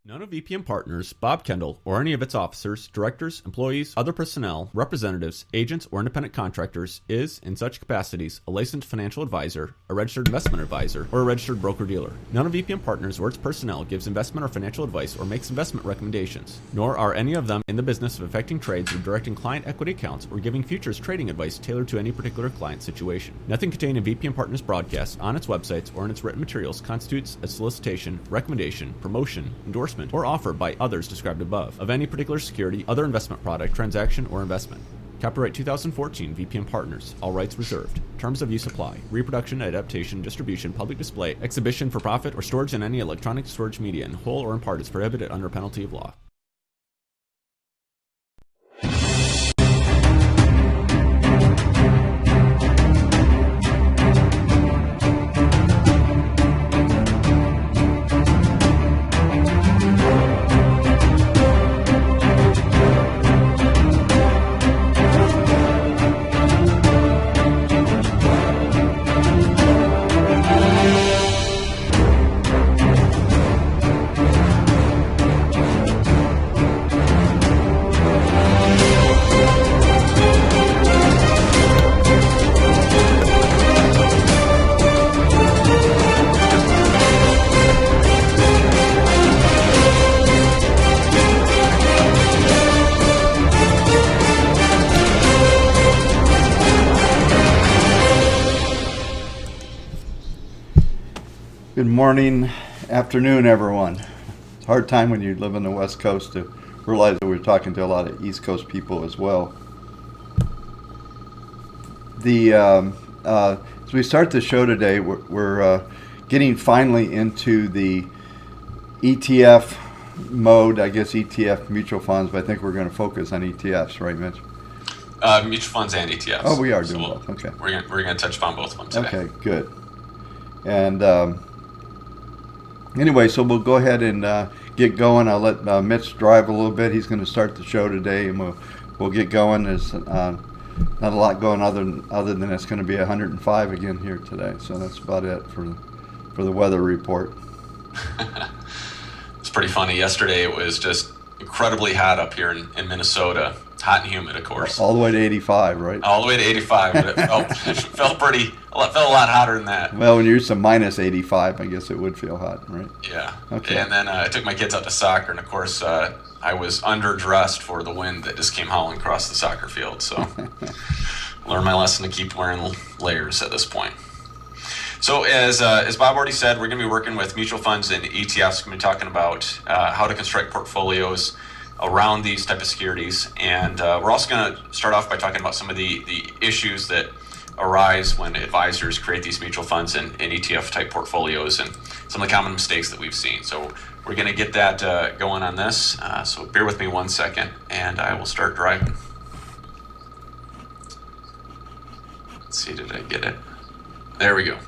None of VPM Partners, Bob Kendall, or any of its officers, directors, employees, other personnel, representatives, agents, or independent contractors is, in such capacities, a licensed financial advisor, a registered investment advisor, or a registered broker-dealer. None of VPM Partners or its personnel gives investment or financial advice or makes investment recommendations, nor are any of them in the business of effecting trades or directing client equity accounts or giving futures trading advice tailored to any particular client situation. Nothing contained in VPM Partners broadcasts, on its websites, or in its written materials constitutes a solicitation, recommendation, promotion, endorsement, or offer by others described above of any particular security, other investment product, transaction, or investment. Copyright 2014 VPM Partners. All rights reserved. Terms of use apply. Reproduction, adaptation, distribution, public display, exhibition for profit, or storage in any electronic storage media in whole or in part is prohibited under penalty of law. Good morning, afternoon, everyone. It's a hard time when you live on the West Coast to realize that we're talking to a lot of East Coast people as well. As we start the show today, we're getting finally into the ETF mode, I guess ETF mutual funds, but I think we're going to focus on ETFs, right, Mitch? Mutual funds and ETFs. Oh, we are doing both. Okay. We're going to touch upon both of them today. Okay, good. And anyway, so we'll go ahead and get going. I'll let Mitch drive a little bit. He's going to start the show today, and we'll get going. There's not a lot going other than it's going to be 105 again here today. So that's about it for the weather report. It's pretty funny. Yesterday it was just incredibly hot up here in Minnesota. Hot and humid, of course. All the way to 85, right? All the way to 85, but it felt a lot hotter than that. Well, when you're used to minus 85, I guess it would feel hot, right? Yeah. Okay. And then I took my kids out to soccer, and of course I was underdressed for the wind that just came howling across the soccer field. So learned my lesson to keep wearing layers at this point. So as Bob already said, we're going to be working with mutual funds and ETFs. We're going to be talking about how to construct portfolios around these type of securities, and we're also going to start off by talking about some of the issues that arise when advisors create these mutual funds and ETF type portfolios, and some of the common mistakes that we've seen. So we're going to get that going on this, so bear with me 1 second and I will start driving. Let's see, did I get it? There we go.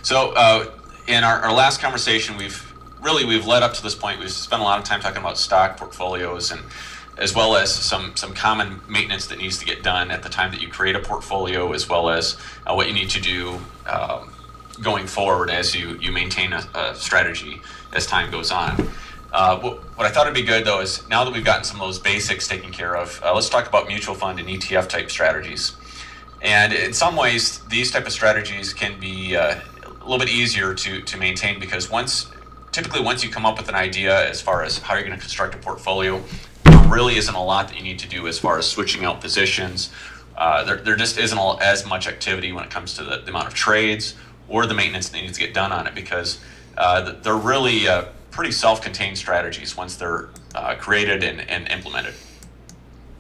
So in our last conversation, we've led up to this point. We've spent a lot of time talking about stock portfolios, and as well as some common maintenance that needs to get done at the time that you create a portfolio, as well as what you need to do going forward as you maintain a strategy as time goes on. What I thought would be good, though, is now that we've gotten some of those basics taken care of, let's talk about mutual fund and ETF type strategies. And in some ways, these type of strategies can be a little bit easier to maintain, because typically once you come up with an idea as far as how you're going to construct a portfolio, there really isn't a lot that you need to do as far as switching out positions. There just isn't as much activity when it comes to the amount of trades or the maintenance that needs to get done on it, because they're really pretty self-contained strategies once they're created and implemented.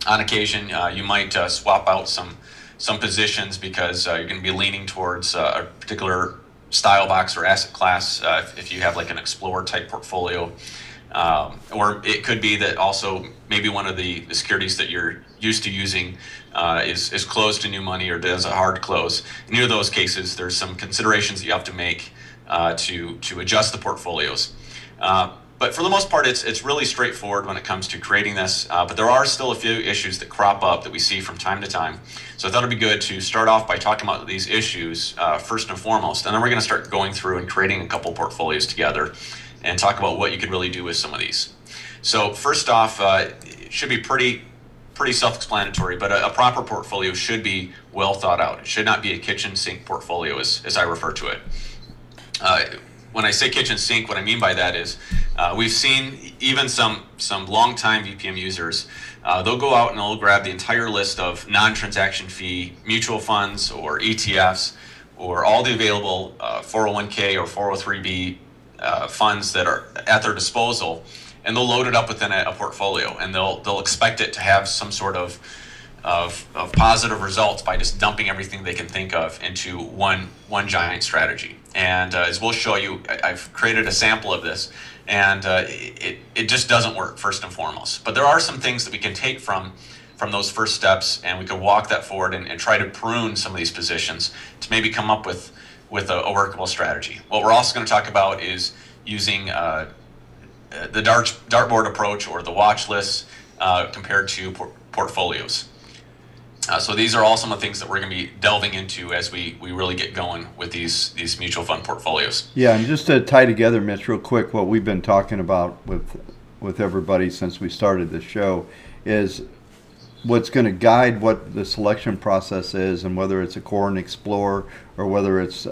On occasion, you might swap out some positions because you're going to be leaning towards a particular style box or asset class if you have like an explorer type portfolio, or it could be that also maybe one of the securities that you're used to using is closed to new money or does a hard close. In either of those cases, there's some considerations that you have to make to adjust the portfolios. But for the most part, it's really straightforward when it comes to creating this, but there are still a few issues that crop up that we see from time to time. So I thought it'd be good to start off by talking about these issues first and foremost, and then we're going to start going through and creating a couple portfolios together and talk about what you could really do with some of these. So first off, it should be pretty self-explanatory, but a proper portfolio should be well thought out. It should not be a kitchen sink portfolio, as I refer to it. When I say kitchen sink, what I mean by that is we've seen even some longtime VPM users, they'll go out and they'll grab the entire list of non-transaction fee mutual funds or ETFs or all the available 401k or 403b funds that are at their disposal, and they'll load it up within a portfolio, and they'll expect it to have some sort of positive results by just dumping everything they can think of into one giant strategy. And as we'll show you, I've created a sample of this, and it just doesn't work, first and foremost. But there are some things that we can take from those first steps, and we can walk that forward and try to prune some of these positions to maybe come up with a workable strategy. What we're also going to talk about is using the dartboard approach or the watch list compared to portfolios. So these are all some of the things that we're going to be delving into as we really get going with these mutual fund portfolios. Yeah, and just to tie together, Mitch, real quick, what we've been talking about with everybody since we started the show is what's going to guide what the selection process is, and whether it's a core and explore or whether it's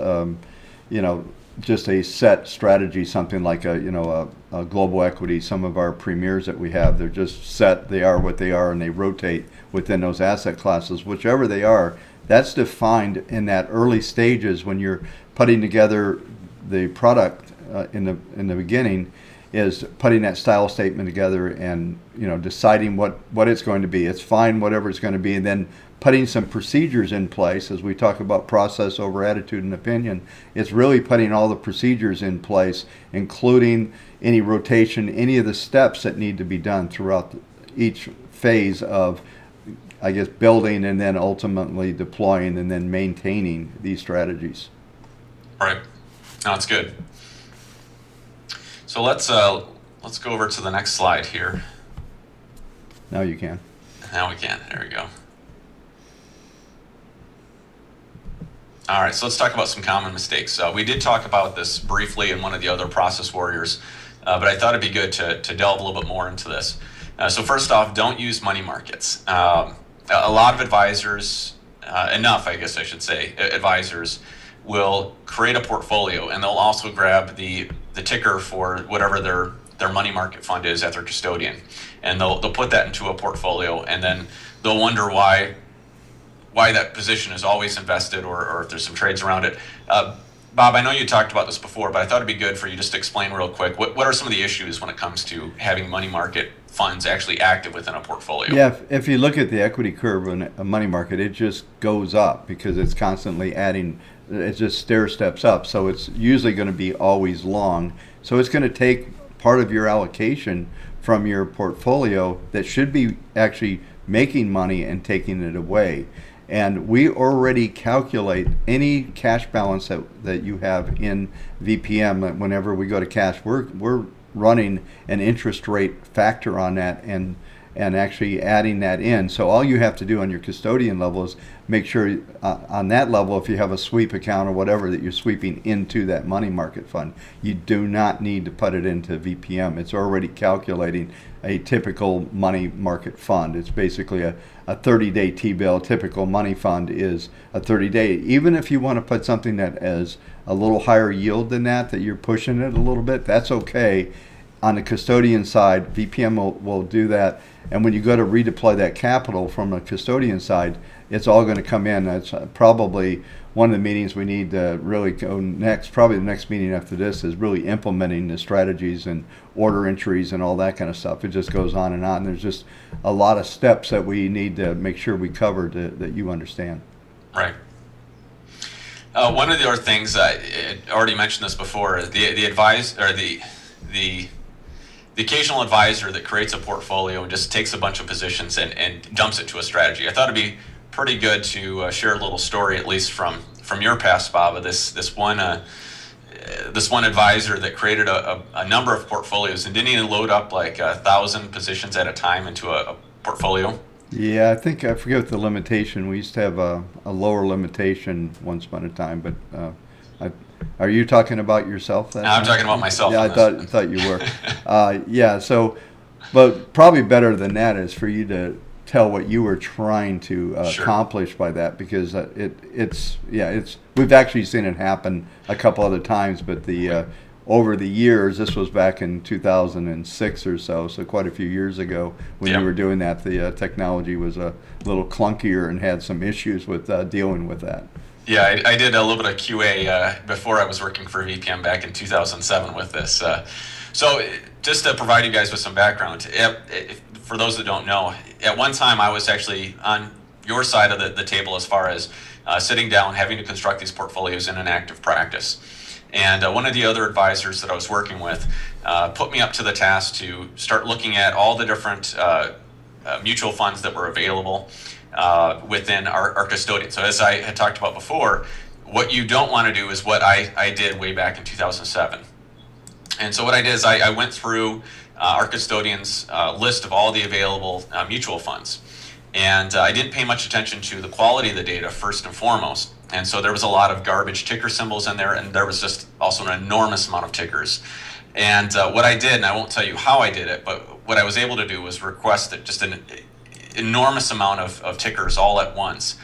just a set strategy, something like a global equity. Some of our premiers that we have, they're just set, they are what they are, and they rotate within those asset classes, whichever they are. That's defined in that early stages when you're putting together the product in the beginning, is putting that style statement together and deciding what it's going to be. It's fine whatever it's going to be, and then putting some procedures in place. As we talk about process over attitude and opinion, it's really putting all the procedures in place, including any rotation, any of the steps that need to be done throughout each phase of, I guess, building and then ultimately deploying and then maintaining these strategies. Right. No, that's good. So let's go over to the next slide here. Now you can. Now we can. There we go. All right, so let's talk about some common mistakes. We did talk about this briefly in one of the other process warriors, but I thought it'd be good to delve a little bit more into this. So first off, don't use money markets. A lot of advisors, advisors will create a portfolio, and they'll also grab the ticker for whatever their money market fund is at their custodian, and they'll put that into a portfolio, and then they'll wonder why that position is always invested, or if there's some trades around it. Bob, I know you talked about this before, but I thought it'd be good for you just to explain real quick what are some of the issues when it comes to having money market funds actually active within a portfolio? Yeah, if you look at the equity curve in a money market, it just goes up because it's constantly adding. It just stair steps up, so it's usually going to be always long. So it's going to take part of your allocation from your portfolio that should be actually making money and taking it away. And we already calculate any cash balance that you have in VPM. Whenever we go to cash, we're running an interest rate factor on that and actually adding that in. So all you have to do on your custodian level is make sure on that level, if you have a sweep account or whatever, that you're sweeping into that money market fund. You do not need to put it into VPM. It's already calculating a typical money market fund. It's basically a 30-day T-bill. Typical money fund is a 30-day. Even if you want to put something that is a little higher yield than that you're pushing it a little bit, that's okay. On the custodian side, VPM will do that. And when you go to redeploy that capital from the custodian side, it's all going to come in. That's probably one of the meetings we need to really go next. Probably the next meeting after this is really implementing the strategies and order entries and all that kind of stuff. It just goes on and on. There's just a lot of steps that we need to make sure we cover that you understand. Right. One of the other things, I already mentioned this before, the occasional advisor that creates a portfolio and just takes a bunch of positions and dumps it to a strategy. I thought it'd be pretty good to share a little story, at least from your past, Bob, of this one advisor that created a number of portfolios and didn't even load up like 1,000 positions at a time into a portfolio. Yeah, I forget the limitation. We used to have a lower limitation once upon a time, but Are you talking about yourself? No, I'm talking about myself. Yeah, on I thought you were. Yeah, so, but probably better than that is for you to tell what you were trying to Sure. accomplish by that, because it's we've actually seen it happen a couple other times, but over the years, this was back in 2006 or so quite a few years ago when you were doing that, the technology was a little clunkier and had some issues with dealing with that. Yeah, I did a little bit of QA before I was working for VPM back in 2007 with this. So just to provide you guys with some background, for those that don't know, at one time I was actually on your side of the table as far as sitting down, having to construct these portfolios in an active practice. And one of the other advisors that I was working with put me up to the task to start looking at all the different mutual funds that were available within our custodian. So as I had talked about before, what you don't want to do is what I did way back in 2007. And so what I did is I went through our custodian's list of all the available mutual funds. And I didn't pay much attention to the quality of the data first and foremost. And so there was a lot of garbage ticker symbols in there, and there was just also an enormous amount of tickers. And what I did, and I won't tell you how I did it, but what I was able to do was request just an enormous amount of tickers all at once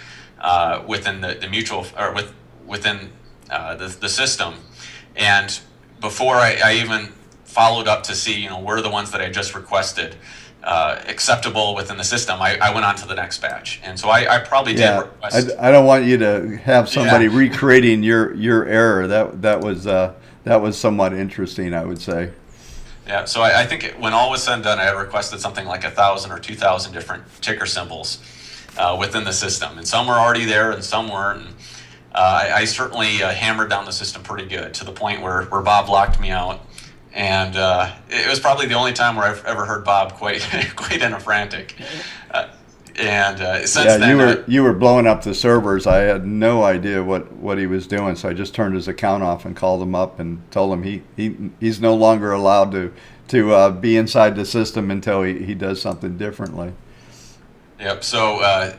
within the mutual, or within the system. And before I even followed up to see, were the ones that I just requested acceptable within the system, I went on to the next batch. And so I probably did request. I don't want you to have somebody recreating your error. That was somewhat interesting, I would say. Yeah, so I think when all was said and done, I had requested something like 1,000 or 2,000 different ticker symbols within the system, and some were already there and some weren't. And, I certainly hammered down the system pretty good, to the point where Bob locked me out. And it was probably the only time where I've ever heard Bob quite in a frantic. Since then, you were blowing up the servers. I had no idea what he was doing, so I just turned his account off and called him up and told him he's no longer allowed to be inside the system until he does something differently. Yep. So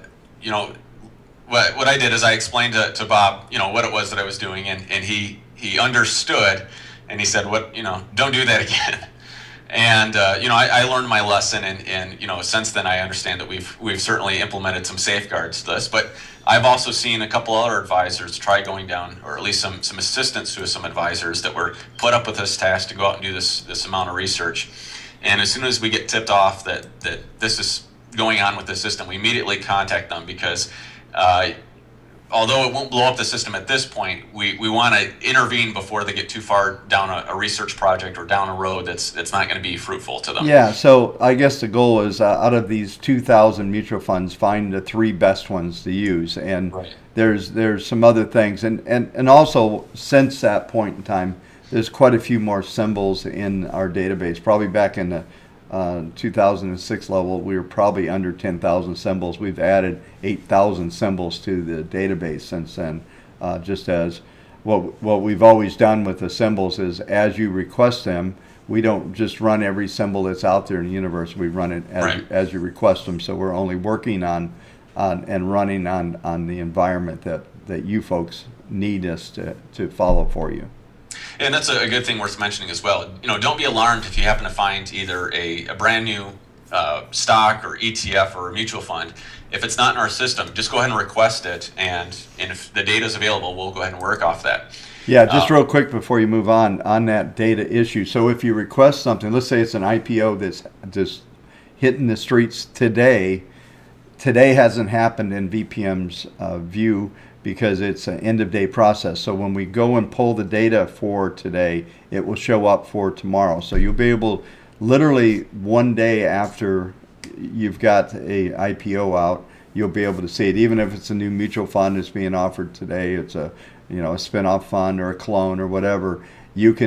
what I did is I explained to Bob what it was that I was doing, and he understood. And he said, don't do that again. And, I learned my lesson, and since then I understand that we've certainly implemented some safeguards to this. But I've also seen a couple other advisors try going down, or at least some assistants to some advisors that were put up with this task to go out and do this amount of research. And as soon as we get tipped off that this is going on with the system, we immediately contact them, because although it won't blow up the system at this point, we want to intervene before they get too far down a research project or down a road that's not going to be fruitful to them. Yeah, so I guess the goal is out of these 2,000 mutual funds, find the 3 best ones to use. And right. There's some other things. And also, since that point in time, there's quite a few more symbols in our database. Probably back in the 2006 level, we were probably under 10,000 symbols. We've added 8,000 symbols to the database since then. Just as what we've always done with the symbols is, as you request them, we don't just run every symbol that's out there in the universe. We run it as you request them. So we're only working on and running on the environment that you folks need us to follow for you. And that's a good thing worth mentioning as well. Don't be alarmed if you happen to find either a brand new stock or ETF or a mutual fund. If it's not in our system, just go ahead and request it, and if the data is available, we'll go ahead and work off that. Yeah, just real quick before you move on that data issue. So if you request something, let's say it's an IPO that's just hitting the streets today hasn't happened in VPM's view, because it's an end-of-day process. So when we go and pull the data for today, it will show up for tomorrow. So you'll be able, literally one day after you've got a IPO out, you'll be able to see it. Even if it's a new mutual fund that's being offered today, it's a spin-off fund or a clone or whatever, you'll be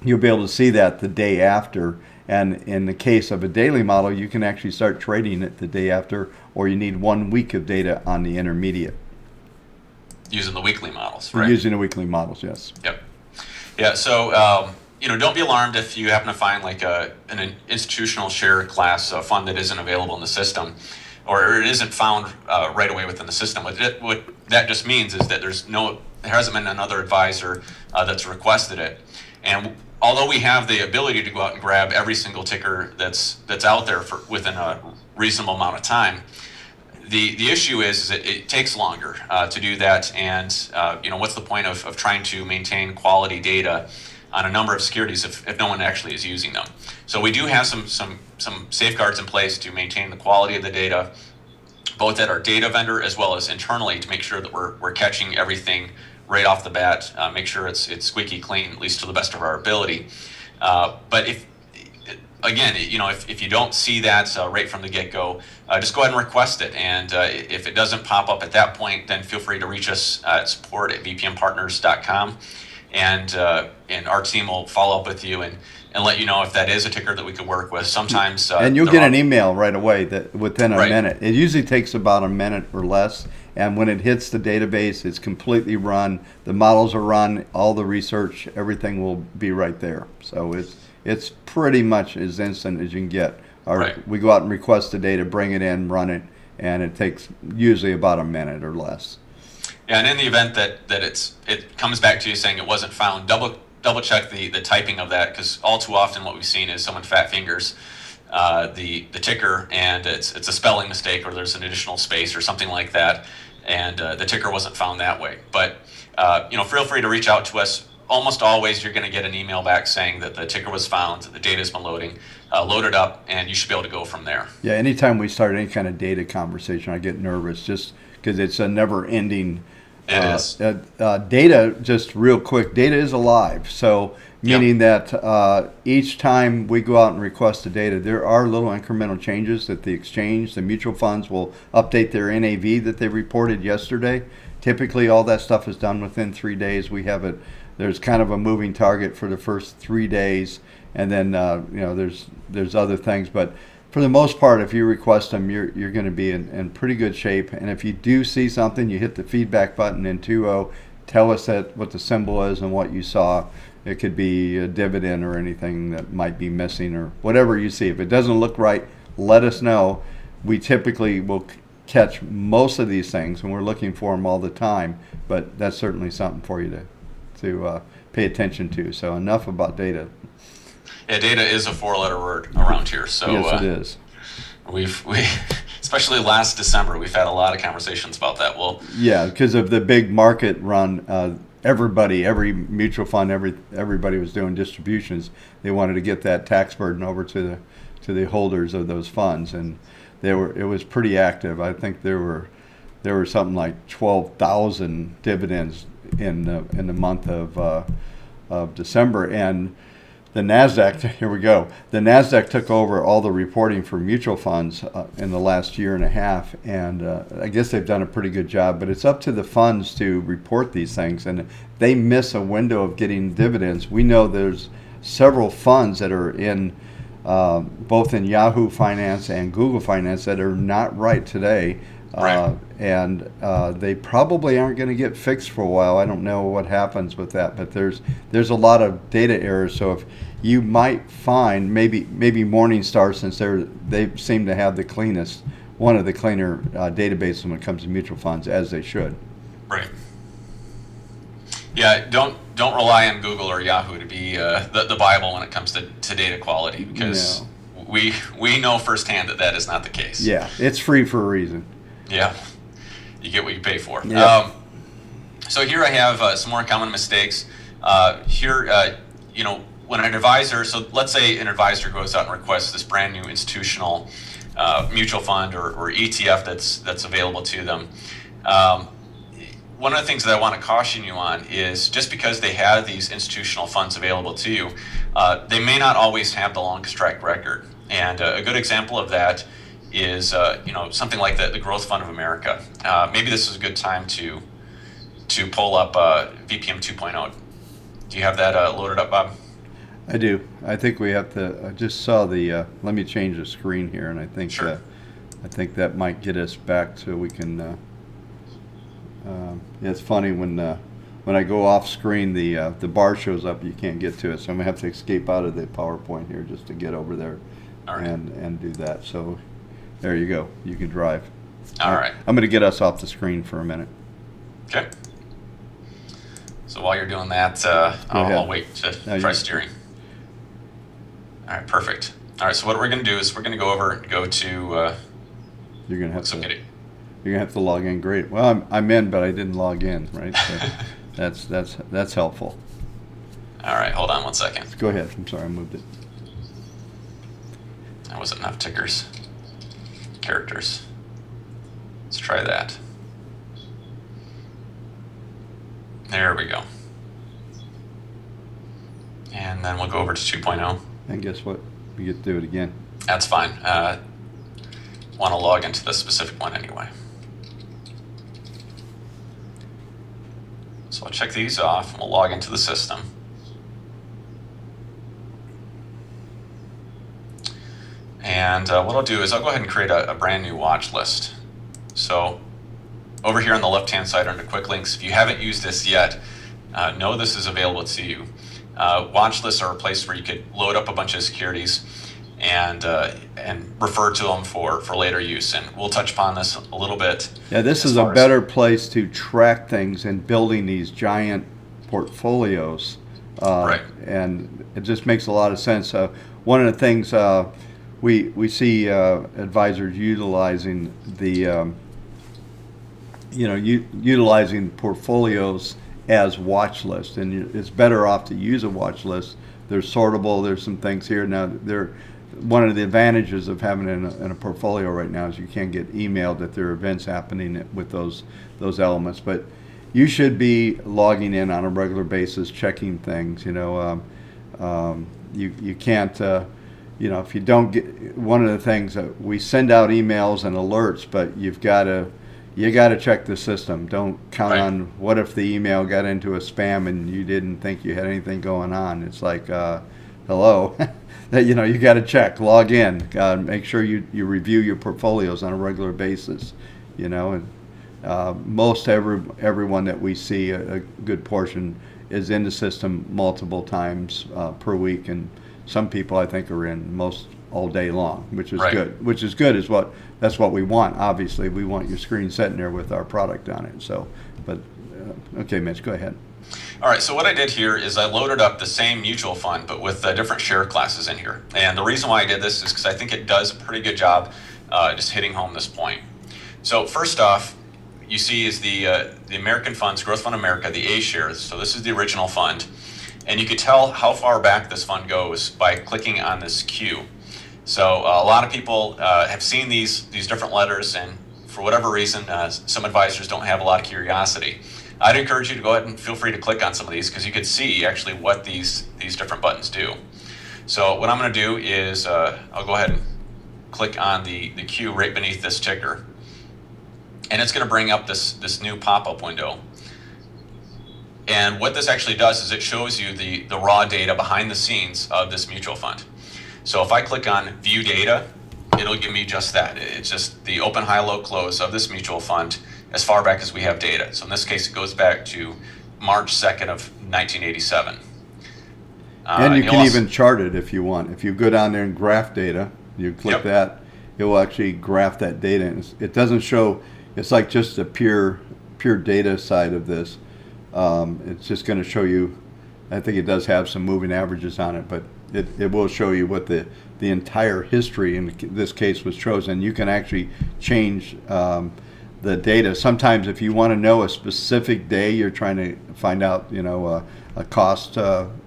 able to see that the day after. And in the case of a daily model, you can actually start trading it the day after, or you need 1 week of data on the intermediate. Using the weekly models, right? Using the weekly models, yes. Yep. Yeah, so, don't be alarmed if you happen to find like an institutional share class fund that isn't available in the system, or it isn't found right away within the system. What that just means is that there's no there hasn't been another advisor that's requested it. And although we have the ability to go out and grab every single ticker that's out there within a reasonable amount of time, the issue is that it takes longer to do that. And what's the point of trying to maintain quality data on a number of securities if no one actually is using them? So we do have some safeguards in place to maintain the quality of the data, both at our data vendor as well as internally, to make sure that we're catching everything right off the bat, make sure it's squeaky clean, at least to the best of our ability. But if you don't see that right from the get-go, just go ahead and request it. And if it doesn't pop up at that point, then feel free to reach us at support@vpmpartners.com. And our team will follow up with you and let you know if that is a ticker that we could work with. Sometimes and you'll get an email right away that within a Right. minute. It usually takes about a minute or less, and when it hits the database, it's completely run. The models are run, all the research, everything will be right there. So it's pretty much as instant as you can get. Right. We go out and request the data, bring it in, run it, and it takes usually about a minute or less. Yeah, and in the event that it comes back to you saying it wasn't found, double check the typing of that, because all too often what we've seen is someone fat fingers the ticker, and it's a spelling mistake, or there's an additional space or something like that, and the ticker wasn't found that way. But feel free to reach out to us. Almost always you're going to get an email back saying that the ticker was found, the data's been loaded up, and you should be able to go from there. Yeah, anytime we start any kind of data conversation, I get nervous just because it's a never-ending. It is. Data, just real quick, data is alive. So meaning that each time we go out and request the data, there are little incremental changes that the exchange, the mutual funds will update their NAV that they reported yesterday. Typically, all that stuff is done within 3 days. We have it. There's kind of a moving target for the first 3 days, and then there's other things, but for the most part, if you request them, you're going to be in pretty good shape. And if you do see something, you hit the feedback button in 2.0. Tell us what the symbol is and what you saw. It could be a dividend or anything that might be missing or whatever you see. If it doesn't look right, let us know. We typically will catch most of these things, and we're looking for them all the time. But that's certainly something for you to pay attention to. So enough about data. Yeah, data is a 4-letter word around here. So yes, it is. We especially last December, we've had a lot of conversations about that. Well, yeah, because of the big market run, every mutual fund, everybody was doing distributions. They wanted to get that tax burden over to the holders of those funds, and it was pretty active. I think there were something like 12,000 dividends in the month of December, and the NASDAQ, here we go. The NASDAQ took over all the reporting for mutual funds in the last year and a half, and I guess they've done a pretty good job, but it's up to the funds to report these things, and they miss a window of getting dividends. We know there's several funds that are in both in Yahoo Finance and Google Finance that are not right today. Right. And they probably aren't going to get fixed for a while. I don't know what happens with that, but there's a lot of data errors. So if you might find maybe Morningstar, since they seem to have one of the cleaner databases when it comes to mutual funds, as they should. Right. Yeah, don't rely on Google or Yahoo to be the Bible when it comes to data quality, because we know firsthand that is not the case. Yeah, it's free for a reason. Yeah, you get what you pay for. Yeah. So here I have some more common mistakes. When an advisor, so let's say an advisor goes out and requests this brand new institutional mutual fund or ETF that's available to them. One of the things that I want to caution you on is just because they have these institutional funds available to you, they may not always have the longest track record. And a good example of that is something like the Growth Fund of America. Maybe this is a good time to pull up VPM 2.0. Do you have that loaded up, Bob? I do. I think we have to. I just saw the. Let me change the screen here, and I think Sure. I think that might get us back so we can. It's funny when I go off screen, the bar shows up. You can't get to it, so I'm gonna have to escape out of the PowerPoint here just to get over there, All right. and do that. So there you go. You can drive. All right. I'm going to get us off the screen for a minute. Okay. So while you're doing that, I'll wait to try steering. All right, perfect. All right, so what we're going to do is we're going to go to. You're going to have to. You're going to have to log in. Great. Well, I'm in, but I didn't log in. Right. So that's helpful. All right, hold on one second. Go ahead. I'm sorry, I moved it. That wasn't enough characters. Let's try that. There we go. And then we'll go over to 2.0. And guess what? We get to do it again. That's fine. Want to log into the specific one anyway. So I'll check these off and we'll log into the system. And what I'll do is I'll go ahead and create a brand new watch list. So over here on the left-hand side under quick links, if you haven't used this yet, know this is available to you. Watch lists are a place where you could load up a bunch of securities and refer to them for later use. And we'll touch upon this a little bit. Yeah, this is a better place to track things and building these giant portfolios. Right. And it just makes a lot of sense. One of the things we see advisors utilizing the utilizing portfolios as watch lists, and it's better off to use a watch list. They're sortable. There's some things here now. One of the advantages of having it in a portfolio right now is you can get emailed that there are events happening with those elements. But you should be logging in on a regular basis, checking things. You can't. If you don't get, one of the things that we send out emails and alerts, but you got to check the system. Don't count on what if the email got into a spam and you didn't think you had anything going on. It's like, hello, that you got to check, log in, make sure you review your portfolios on a regular basis. And most everyone that we see, a good portion is in the system multiple times per week, and some people I think are in most all day long, which is good. Which is good that's what we want. Obviously, we want your screen sitting there with our product on it. So, but okay, Mitch, go ahead. All right. So what I did here is I loaded up the same mutual fund, but with different share classes in here. And the reason why I did this is because I think it does a pretty good job just hitting home this point. So first off, you see is the American Funds, Growth Fund America, the A shares. So this is the original fund. And you could tell how far back this fund goes by clicking on this Q. So a lot of people have seen these different letters, and for whatever reason, some advisors don't have a lot of curiosity. I'd encourage you to go ahead and feel free to click on some of these because you could see actually what these different buttons do. So what I'm going to do is I'll go ahead and click on the Q right beneath this ticker, and it's going to bring up this new pop-up window. And what this actually does is it shows you the raw data behind the scenes of this mutual fund. So if I click on View Data, it'll give me just that. It's just the open, high, low, close of this mutual fund as far back as we have data. So in this case, it goes back to March 2nd of 1987. And you can even chart it if you want. If you go down there and graph data, you click that, it will actually graph that data. And it doesn't show, it's like just the pure data side of this. It's just going to show you, I think it does have some moving averages on it, but it will show you what the entire history in this case was chosen. You can actually change the data. Sometimes if you want to know a specific day, you're trying to find out, a cost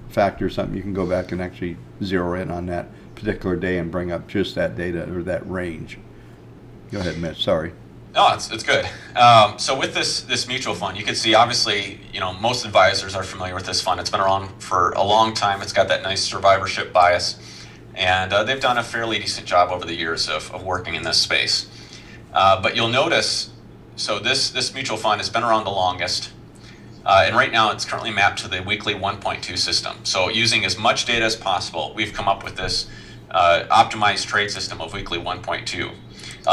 factor or something, you can go back and actually zero in on that particular day and bring up just that data or that range. Go ahead, Mitch, sorry. No, it's good. So with this mutual fund, you can see obviously, most advisors are familiar with this fund. It's been around for a long time. It's got that nice survivorship bias, and they've done a fairly decent job over the years of working in this space. But you'll notice, so this mutual fund has been around the longest, and right now it's currently mapped to the weekly 1.2 system. So using as much data as possible, we've come up with this optimized trade system of weekly 1.2.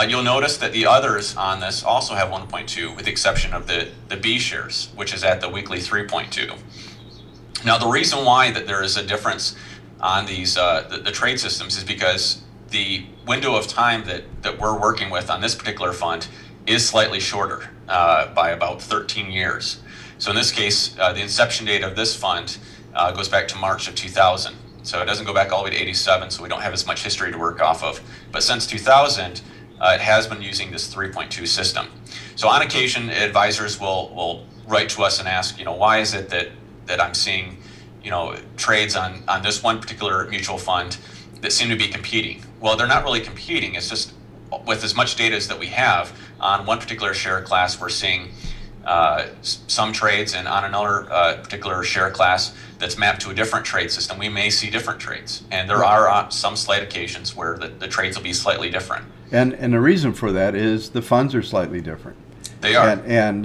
You'll notice that the others on this also have 1.2, with the exception of the B shares, which is at the weekly 3.2. Now, the reason why that there is a difference on these the trade systems is because the window of time that we're working with on this particular fund is slightly shorter by about 13 years. So in this case, the inception date of this fund goes back to March of 2000. So it doesn't go back all the way to 87, so we don't have as much history to work off of. But since 2000, it has been using this 3.2 system. So on occasion, advisors will write to us and ask, why is it that I'm seeing, trades on this one particular mutual fund that seem to be competing? Well, they're not really competing. It's just with as much data as that we have on one particular share class, we're seeing some trades, and on another particular share class that's mapped to a different trade system, we may see different trades. And there are some slight occasions where the trades will be slightly different. And the reason for that is the funds are slightly different. They are. And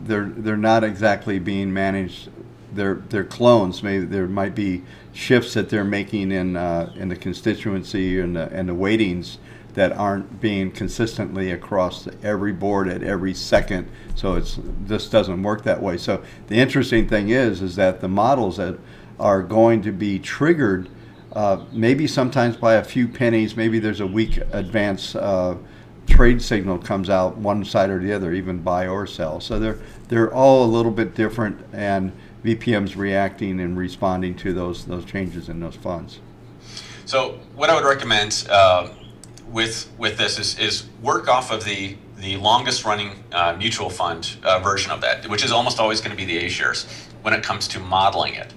they're not exactly being managed. They're clones. Maybe there might be shifts that they're making in the constituency and the weightings that aren't being consistently across every board at every second. So this doesn't work that way. So the interesting thing is that the models that are going to be triggered maybe sometimes by a few pennies. Maybe there's a weak advance trade signal comes out one side or the other, even buy or sell. So they're all a little bit different, and VPM's reacting and responding to those changes in those funds. So what I would recommend with this is work off of the longest running mutual fund version of that, which is almost always going to be the A shares when it comes to modeling it.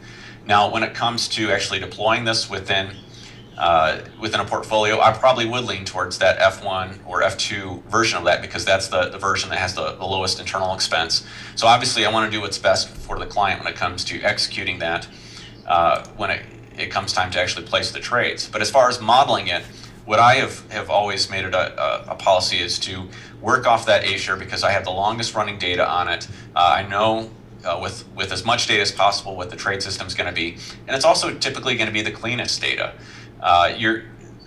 Now, when it comes to actually deploying this within a portfolio, I probably would lean towards that F1 or F2 version of that, because that's the version that has the lowest internal expense. So obviously I want to do what's best for the client when it comes to executing that when it comes time to actually place the trades. But as far as modeling it, what I have always made it a policy is to work off that A share, because I have the longest running data on it. I know with as much data as possible what the trade system is going to be, and it's also typically going to be the cleanest data.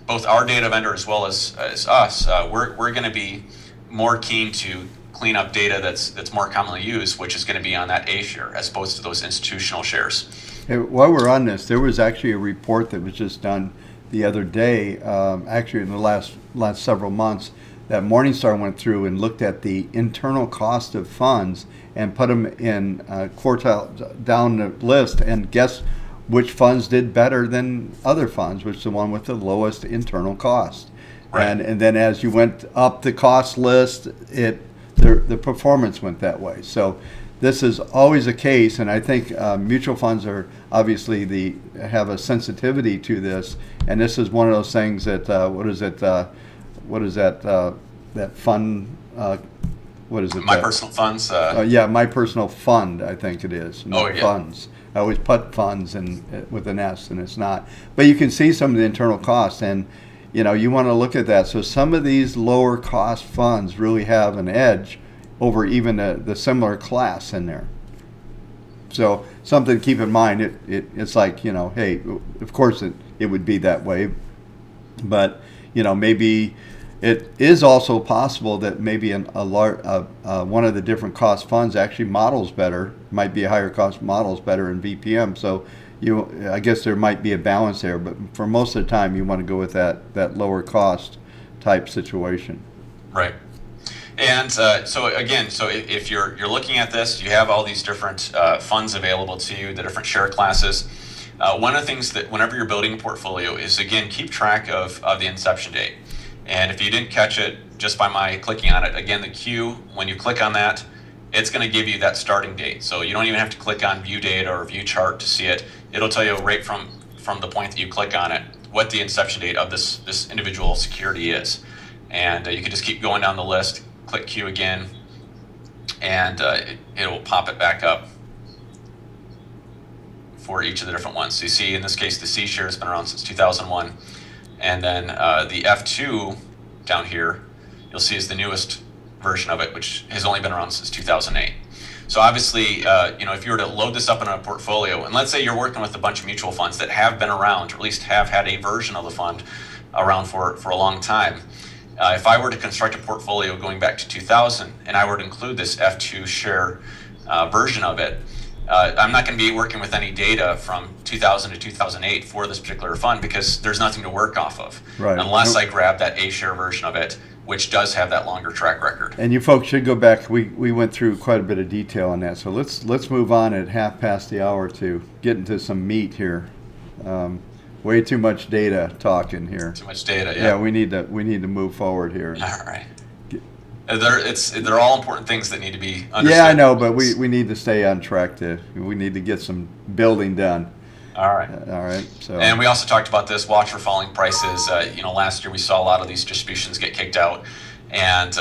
Both our data vendor as well as us, we're going to be more keen to clean up data that's more commonly used, which is going to be on that A share as opposed to those institutional shares. Hey, while we're on this, there was actually a report that was just done the other day, actually in the last several months, that Morningstar went through and looked at the internal cost of funds and put them in quartile down the list, and guess which funds did better than other funds, which is the one with the lowest internal cost. Right. And then as you went up the cost list, the performance went that way. So this is always a case, and I think mutual funds are obviously have a sensitivity to this, and this is one of those things that that fund, what is it? My personal funds? Yeah, my personal fund, I think it is. Oh, yeah. Funds. I always put funds with an S, and it's not. But you can see some of the internal costs, and you want to look at that. So some of these lower cost funds really have an edge over even the similar class in there. So something to keep in mind. It's like, hey, of course it would be that way, but maybe it is also possible that maybe one of the different cost funds actually models better, might be a higher cost models better in VPM. So I guess there might be a balance there, but for most of the time you want to go with that lower cost type situation. Right. And so if you're looking at this, you have all these different funds available to you, the different share classes. One of the things that whenever you're building a portfolio is, again, keep track of the inception date. And if you didn't catch it just by my clicking on it, again, the Q, when you click on that, it's going to give you that starting date. So you don't even have to click on view data or view chart to see it. It'll tell you right from the point that you click on it what the inception date of this individual security is. And you can just keep going down the list, click Q again, and it will pop it back up for each of the different ones. So you see, in this case, the C share has been around since 2001. And then the F2 down here, you'll see is the newest version of it, which has only been around since 2008. So obviously, if you were to load this up in a portfolio, and let's say you're working with a bunch of mutual funds that have been around, or at least have had a version of the fund around for a long time, if I were to construct a portfolio going back to 2000, and I were to include this F2 share version of it, I'm not going to be working with any data from 2000 to 2008 for this particular fund, because there's nothing to work off of, right, unless I grab that A share version of it, which does have that longer track record. And you folks should go back. We went through quite a bit of detail on that. So let's move on at 1:30 to get into some meat here. Way too much data talking here. Too much data. Yeah, we need to move forward here. All right. They're all important things that need to be understood. Yeah, I know, but we need to stay on track. We need to get some building done. All right. All right. So. And we also talked about this. Watch for falling prices. Last year we saw a lot of these distributions get kicked out, and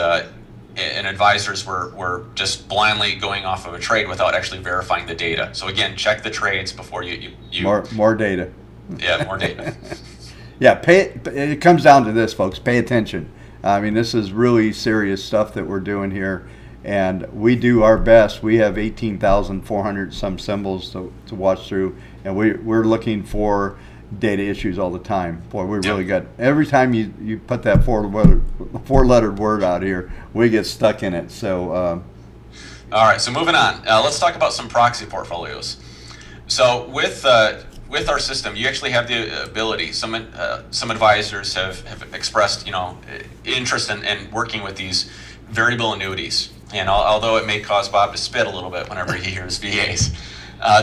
advisors were just blindly going off of a trade without actually verifying the data. So again, check the trades before you more data. Yeah, more data. Yeah, it comes down to this, folks. Pay attention. I mean, this is really serious stuff that we're doing here, and we do our best. We have 18,400 some symbols to watch through, and we're looking for data issues all the time. Boy, we really got, every time you put that four-lettered word out here, we get stuck in it. So, all right. So moving on, let's talk about some proxy portfolios. So with our system, you actually have the ability. Some advisors have expressed, interest in working with these variable annuities. And although it may cause Bob to spit a little bit whenever he hears VAs,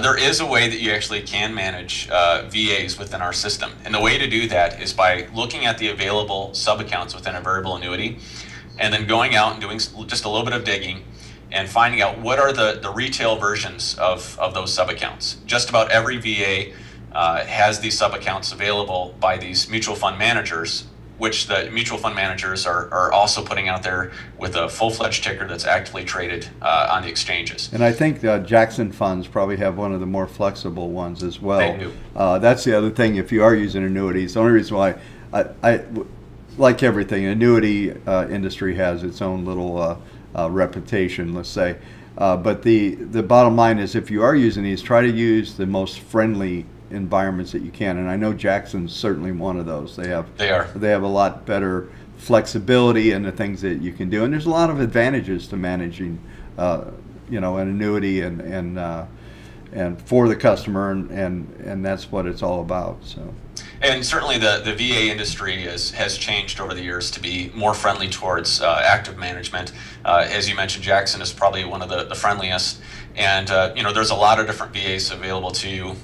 there is a way that you actually can manage VAs within our system. And the way to do that is by looking at the available sub-accounts within a variable annuity, and then going out and doing just a little bit of digging and finding out what are the retail versions of those sub-accounts. Just about every VA has these sub-accounts available by these mutual fund managers, which the mutual fund managers are also putting out there with a full-fledged ticker that's actively traded on the exchanges. And I think Jackson funds probably have one of the more flexible ones as well. They do. That's the other thing. If you are using annuities, the only reason why I like everything, annuity industry has its own little reputation, let's say. But the bottom line is, if you are using these, try to use the most friendly environments that you can, and I know Jackson's certainly one of those. They have a lot better flexibility in the things that you can do, and there's a lot of advantages to managing an annuity and for the customer, and that's what it's all about. So. And certainly the VA industry has changed over the years to be more friendly towards active management. As you mentioned, Jackson is probably one of the friendliest, and there's a lot of different VAs available to you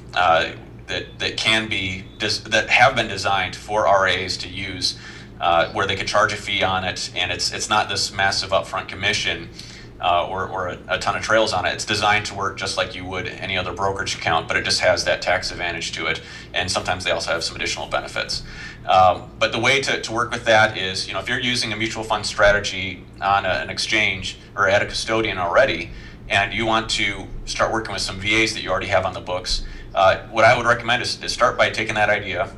that have been designed for RAs to use, where they could charge a fee on it, and it's not this massive upfront commission or a ton of trails on it. It's designed to work just like you would any other brokerage account, but it just has that tax advantage to it, and sometimes they also have some additional benefits. But the way to work with that is, if you're using a mutual fund strategy on an exchange or at a custodian already, and you want to start working with some VAs that you already have on the books, what I would recommend is start by taking that idea,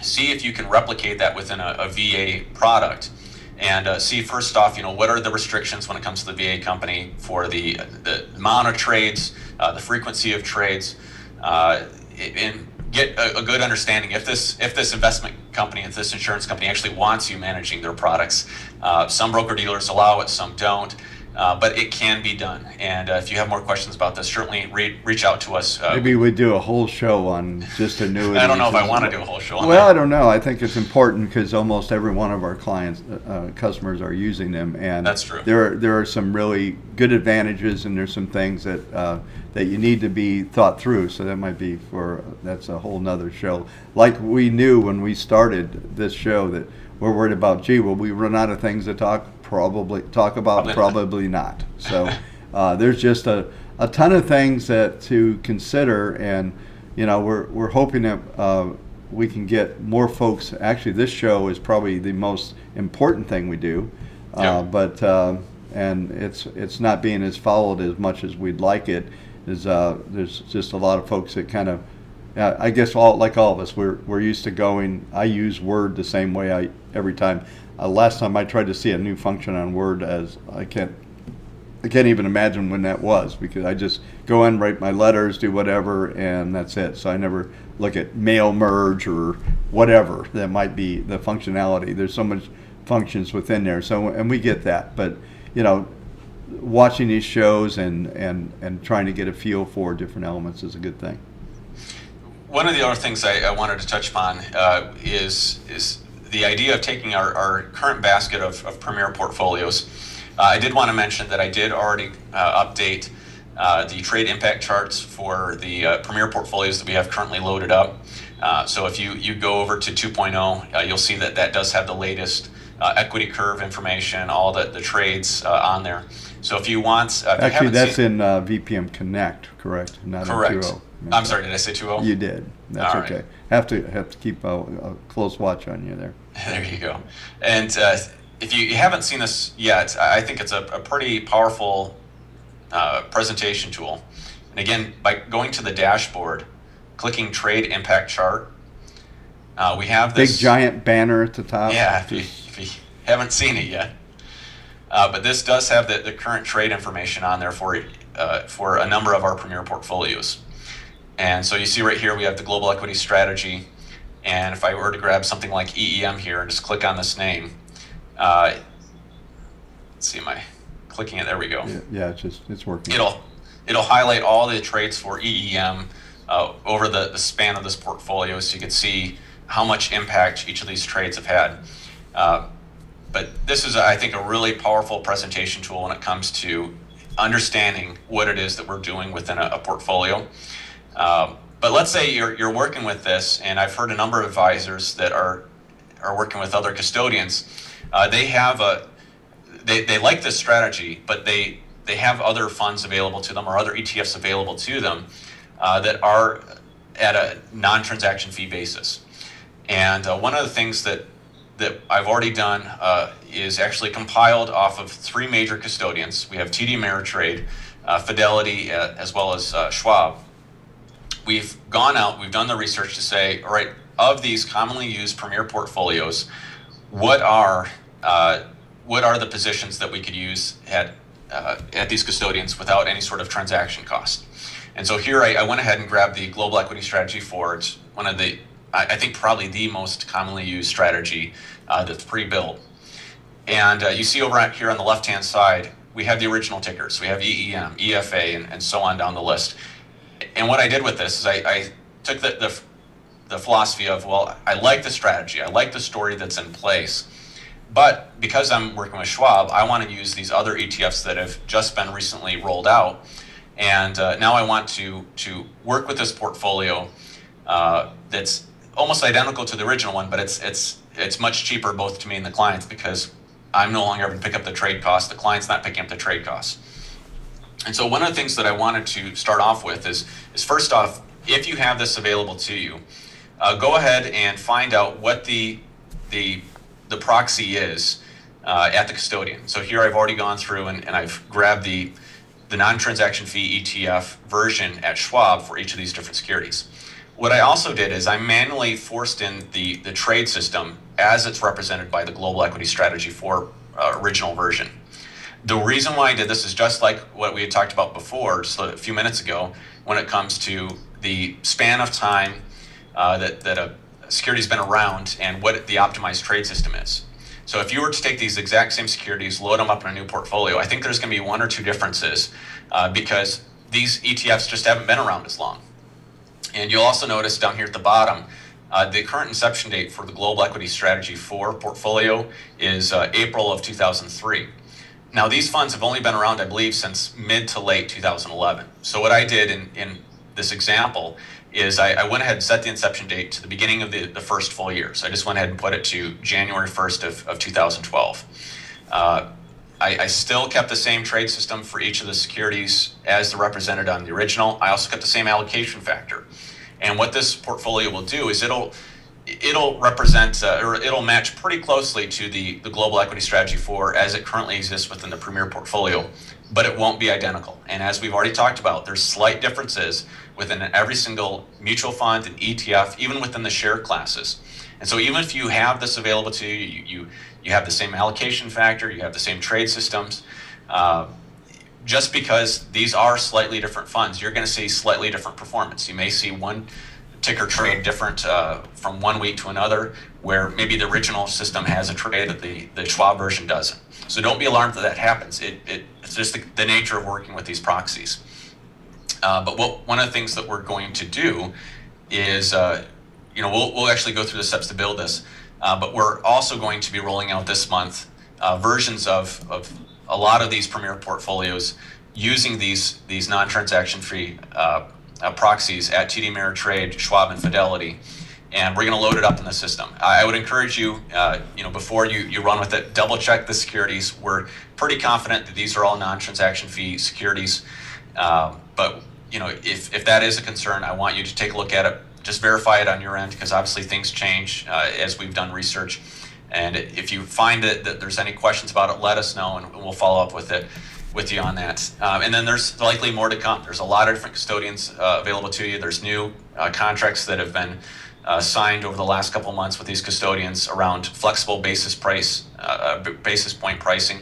see if you can replicate that within a VA product, and see first off, what are the restrictions when it comes to the VA company for the amount of trades, the frequency of trades, and get a good understanding if this investment company, if this insurance company actually wants you managing their products. Some broker dealers allow it, some don't. But it can be done. And if you have more questions about this, certainly reach out to us. Maybe we'd do a whole show on just annuities. I don't know if I want to do a whole show on that. Well, I don't know. I think it's important because almost every one of our clients, customers are using them. And that's true. There are some really good advantages, and there's some things that you need to be thought through. So that's a whole nother show. Like we knew when we started this show that we're worried about, will we run out of things to talk about? Probably not. So there's just a ton of things to consider, and we're hoping that we can get more folks. Actually, this show is probably the most important thing we do, but and it's not being as followed as much as we'd like it. There's just a lot of folks that kind of, I guess like all of us, we're used to going. I use Word the same way every time. Last time I tried to see a new function on Word, as I can't even imagine when that was, because I just go in, write my letters, do whatever, and that's it. So I never look at mail merge or whatever that might be the functionality. There's so much functions within there. So, and we get that, but watching these shows and trying to get a feel for different elements is a good thing. One of the other things I wanted to touch upon is the idea of taking our current basket of premier portfolios, I did want to mention that I did already update the trade impact charts for the premier portfolios that we have currently loaded up. So if you go over to 2.0, you'll see that does have the latest equity curve information, all the trades on there. So if you want, actually, that's in VPM Connect, correct? Not correct. in 2.0. I'm sorry, did I say 2.0? You did. That's all okay. right. Have to keep a close watch on you there. There you go. And if you haven't seen this yet, I think it's a pretty powerful presentation tool. And again, by going to the dashboard, clicking Trade Impact Chart, we have this big giant banner at the top. Yeah, if you haven't seen it yet. But this does have the current trade information on there for a number of our premier portfolios. And so you see right here we have the global equity strategy. And if I were to grab something like EEM here and just click on this name, let's see, am I clicking it? There we go. Yeah, it's working. It'll highlight all the trades for EEM over the span of this portfolio, so you can see how much impact each of these trades have had. But this is, I think, a really powerful presentation tool when it comes to understanding what it is that we're doing within a portfolio. But let's say you're working with this, and I've heard a number of advisors that are working with other custodians. They like this strategy, but they have other funds available to them or other ETFs available to them that are at a non-transaction fee basis. And one of the things that I've already done is actually compiled off of 3 major custodians. We have TD Ameritrade, Fidelity, as well as Schwab. We've gone out, we've done the research to say, all right, of these commonly used premier portfolios, what are the positions that we could use at these custodians without any sort of transaction cost? And so here I went ahead and grabbed the Global Equity Strategy 4. It's one of the, I think, probably the most commonly used strategy that's pre-built. And you see over here on the left-hand side, we have the original tickers. We have EEM, EFA, and so on down the list. And what I did with this is I took the philosophy of, well, I like the strategy, I like the story that's in place, but because I'm working with Schwab, I want to use these other ETFs that have just been recently rolled out, and now I want to work with this portfolio that's almost identical to the original one, but it's much cheaper both to me and the clients because I'm no longer having to pick up the trade costs, the client's not picking up the trade costs. And so one of the things that I wanted to start off with is first off, if you have this available to you, go ahead and find out what the proxy is at the custodian. So here I've already gone through and I've grabbed the non-transaction fee ETF version at Schwab for each of these different securities. What I also did is I manually forced in the trade system as it's represented by the Global Equity Strategy 4 original version. The reason why I did this is just like what we had talked about before, just a few minutes ago, when it comes to the span of time that a security's been around and what the optimized trade system is. So if you were to take these exact same securities, load them up in a new portfolio, I think there's going to be 1 or 2 differences because these ETFs just haven't been around as long. And you'll also notice down here at the bottom, the current inception date for the Global Equity Strategy 4 portfolio is April of 2003. Now, these funds have only been around, I believe, since mid to late 2011. So what I did in this example is I went ahead and set the inception date to the beginning of the first full year. So I just went ahead and put it to January 1st of 2012. I still kept the same trade system for each of the securities as represented on the original. I also kept the same allocation factor. And what this portfolio will do is it'll represent or it'll match pretty closely to the Global Equity Strategy 4 as it currently exists within the Premier portfolio, but it won't be identical. And as we've already talked about, there's slight differences within every single mutual fund and ETF, even within the share classes. And so even if you have this available to you, you have the same allocation factor, you have the same trade systems, just because these are slightly different funds, you're going to see slightly different performance. You may see one ticker trade different from 1 week to another, where maybe the original system has a trade that the Schwab version doesn't. So don't be alarmed that happens. It's just the nature of working with these proxies. But one of the things that we're going to do is, we'll actually go through the steps to build this. But we're also going to be rolling out this month versions of a lot of these premier portfolios using these non-transaction fee proxies at TD Ameritrade, Schwab, and Fidelity. And we're going to load it up in the system. I would encourage you, before you run with it, double check the securities. We're pretty confident that these are all non-transaction fee securities. But if that is a concern, I want you to take a look at it. Just verify it on your end, because obviously things change as we've done research. And if you find that there's any questions about it, let us know, and we'll follow up with you on that. And then there's likely more to come. There's a lot of different custodians available to you. There's new contracts that have been signed over the last couple months with these custodians around flexible basis point pricing.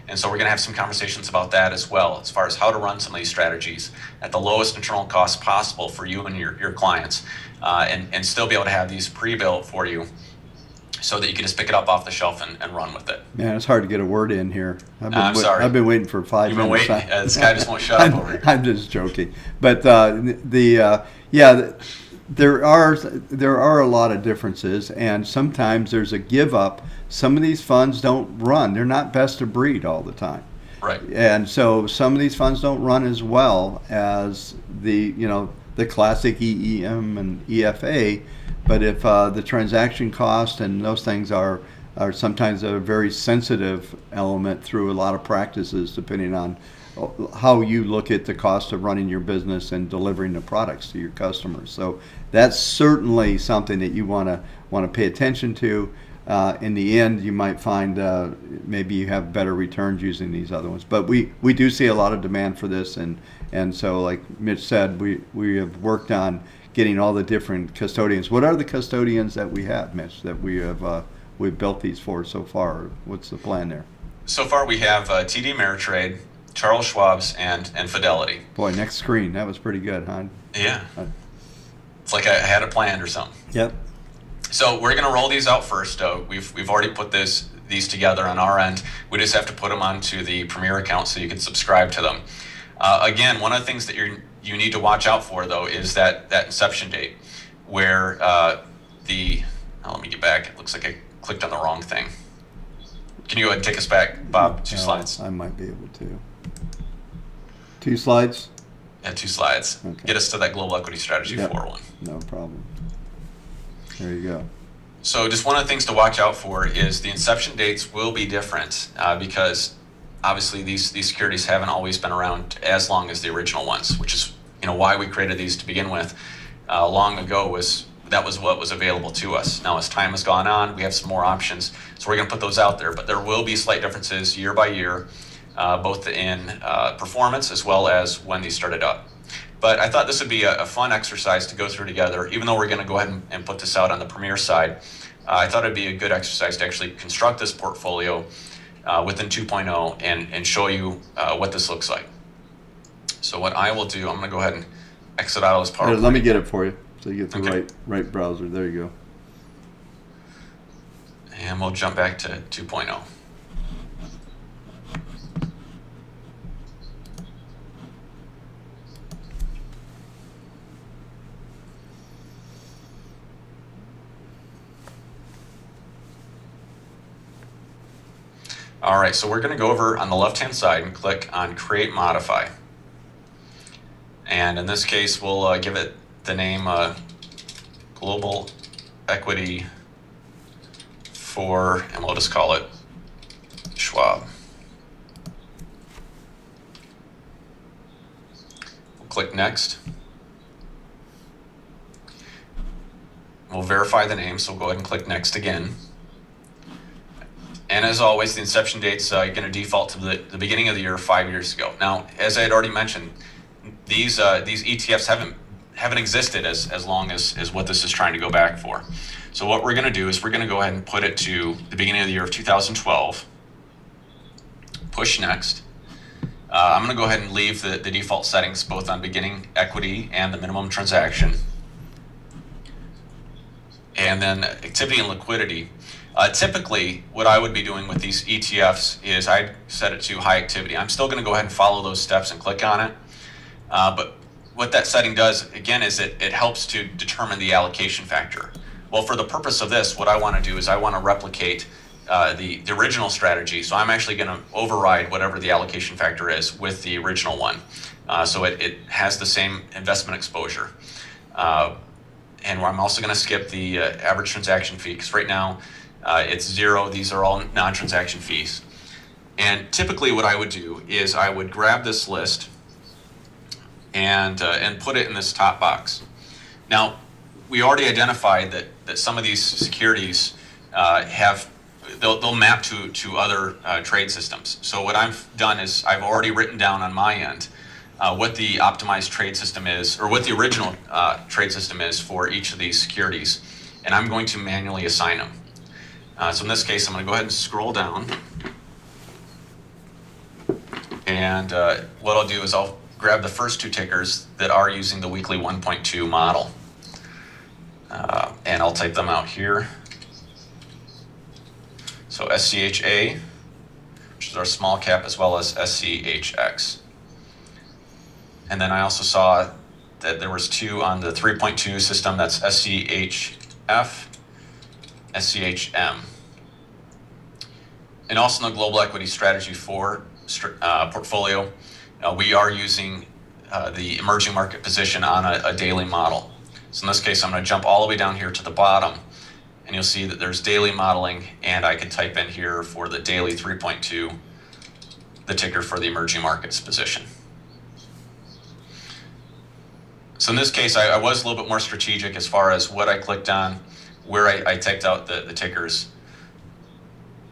And so we're going to have some conversations about that as well, as far as how to run some of these strategies at the lowest internal cost possible for you and your clients, and still be able to have these pre-built for you so that you can just pick it up off the shelf and run with it. Man, it's hard to get a word in here. I'm sorry. I've been waiting for 5 minutes. You've been waiting? This guy just won't shut up over here. I'm just joking. But there are a lot of differences, and sometimes there's a give up. Some of these funds don't run. They're not best of breed all the time. Right. And so some of these funds don't run as well as the classic EEM and EFA. But if the transaction cost and those things are sometimes a very sensitive element through a lot of practices, depending on how you look at the cost of running your business and delivering the products to your customers. So that's certainly something that you want to pay attention to. In the end, you might find maybe you have better returns using these other ones. But we do see a lot of demand for this, and so like Mitch said, we have worked on getting all the different custodians. What are the custodians that we have, Mitch, that we've built these for so far? What's the plan there? So far we have TD Ameritrade, Charles Schwab's, and Fidelity. Boy, next screen. That was pretty good, huh? Yeah. It's like I had it planned or something. Yep. So we're going to roll these out first. We've already put these together on our end. We just have to put them onto the Premier account so you can subscribe to them. Again, one of the things that you need to watch out for, though, is that inception date, where let me get back. It looks like I clicked on the wrong thing. Can you go ahead and take us back, Bob? 2 slides. I might be able to. 2 slides? Yeah, 2 slides. Okay. Get us to that Global Equity Strategy 4 one. No problem. There you go. So just one of the things to watch out for is the inception dates will be different because obviously these securities haven't always been around as long as the original ones, which is why we created these to begin with long ago. That was what was available to us. Now, as time has gone on, we have some more options, so we're going to put those out there. But there will be slight differences year by year, both in performance as well as when these started up. But I thought this would be a fun exercise to go through together, even though we're going to go ahead and put this out on the Premier side. I thought it'd be a good exercise to actually construct this portfolio within 2.0 and show you what this looks like. So what I will do, I'm going to go ahead and exit out of this PowerPoint. Let me get it for you, so you get the right browser. There you go. And we'll jump back to 2.0. All right, so we're going to go over on the left-hand side and click on Create Modify. And in this case, we'll give it the name Global Equity 4, and we'll just call it Schwab. We'll click Next. We'll verify the name, so we'll go ahead and click Next again. And as always, the inception date's going to default to the beginning of the year 5 years ago. Now, as I had already mentioned, these ETFs haven't existed as long as what this is trying to go back for. So what we're going to do is we're going to go ahead and put it to the beginning of the year of 2012. Push Next. I'm going to go ahead and leave the default settings both on beginning equity and the minimum transaction. And then activity and liquidity. Typically, what I would be doing with these ETFs is I'd set it to high activity. I'm still going to go ahead and follow those steps and click on it. But what that setting does, again, is it helps to determine the allocation factor. Well, for the purpose of this, what I want to do is I want to replicate the original strategy. So I'm actually going to override whatever the allocation factor is with the original one. So it has the same investment exposure. And I'm also going to skip the average transaction fee, because right now it's 0. These are all non-transaction fees. And typically what I would do is I would grab this list and put it in this top box. Now, we already identified that some of these securities they'll map to other trade systems. So what I've done is I've already written down on my end what the optimized trade system is, or what the original trade system is for each of these securities, and I'm going to manually assign them. So in this case, I'm going to go ahead and scroll down, and what I'll do is I'll grab the first 2 tickers that are using the weekly 1.2 model, and I'll type them out here. So SCHA, which is our small cap, as well as SCHX. And then I also saw that there was 2 on the 3.2 system. That's SCHF, SCHM. And also in the Global Equity Strategy 4 portfolio, we are using the emerging market position on a daily model. So in this case, I'm going to jump all the way down here to the bottom, and you'll see that there's daily modeling, and I can type in here for the daily 3.2, the ticker for the emerging markets position. So in this case, I was a little bit more strategic as far as what I clicked on, where I typed out the tickers,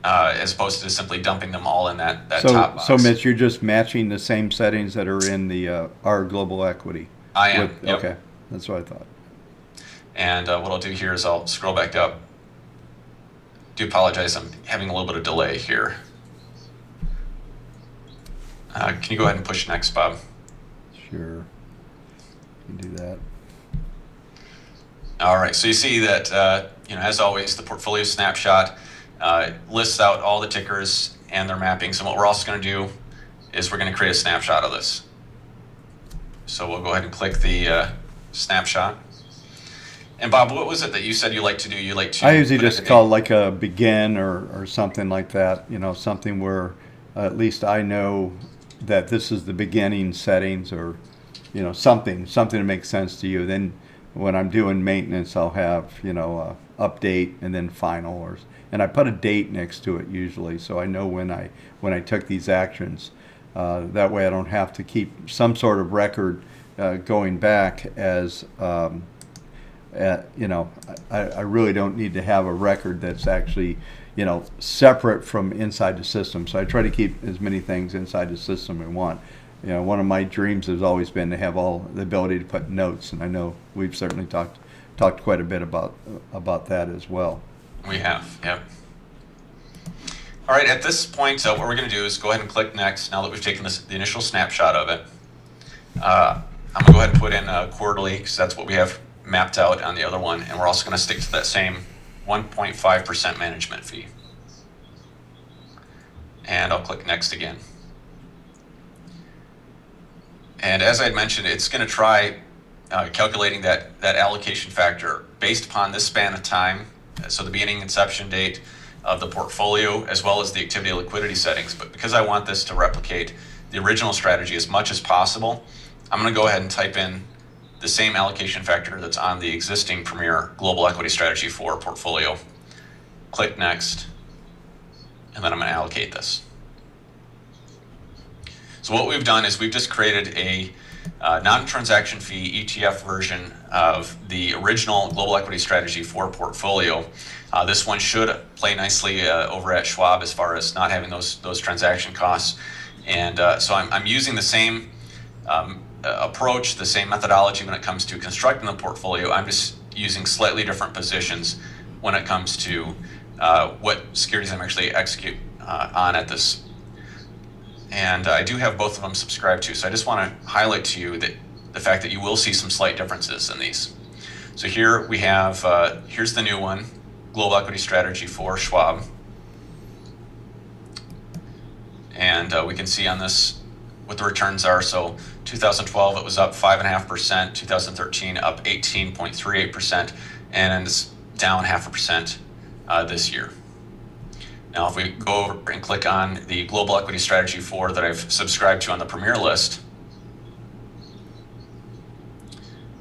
as opposed to simply dumping them all in that top box. So Mitch, you're just matching the same settings that are in the our global equity. I am. Yep. Okay, that's what I thought. And what I'll do here is I'll scroll back up. Do apologize, I'm having a little bit of delay here. Can you go ahead and push next, Bob? Sure. You can do that. All right, so you see that, as always, the portfolio snapshot lists out all the tickers and their mappings. And what we're also going to do is we're going to create a snapshot of this. So we'll go ahead and click the snapshot. And Bob, what was it that you said you like to do? I usually just call like a begin or something like that. Something where at least I know that this is the beginning settings, or something that makes sense to you. Then when I'm doing maintenance, I'll have update and then final, and I put a date next to it usually, so I know when I took these actions. That way I don't have to keep some sort of record going back as. I really don't need to have a record that's actually, separate from inside the system. So I try to keep as many things inside the system I want. One of my dreams has always been to have all the ability to put notes, and I know we've certainly talked quite a bit about that as well. We have, yep. All right, at this point, what we're going to do is go ahead and click next. Now that we've taken the initial snapshot of it, I'm going to go ahead and put in quarterly, because that's what we have mapped out on the other one, and we're also going to stick to that same 1.5% management fee. And I'll click next again. And as I had mentioned, it's going to try calculating that allocation factor based upon this span of time, so the beginning inception date of the portfolio, as well as the activity and liquidity settings. But because I want this to replicate the original strategy as much as possible, I'm going to go ahead and type in the same allocation factor that's on the existing Premier Global Equity Strategy 4 portfolio. Click next, and then I'm going to allocate this. So what we've done is we've just created a non-transaction fee ETF version of the original Global Equity Strategy 4 portfolio. This one should play nicely over at Schwab as far as not having those transaction costs. And so I'm using the same approach, the same methodology when it comes to constructing the portfolio. I'm just using slightly different positions when it comes to what securities I'm actually execute on at this. And I do have both of them subscribed to, so I just want to highlight to you that the fact that you will see some slight differences in these. So here we have, here's the new one, Global Equity Strategy 4 Schwab. And we can see on this what the returns are. So 2012 it was up 5.5%, 2013 up 18.38%, and down 0.5% this year. Now, if we go over and click on the Global Equity Strategy 4 that I've subscribed to on the Premier list,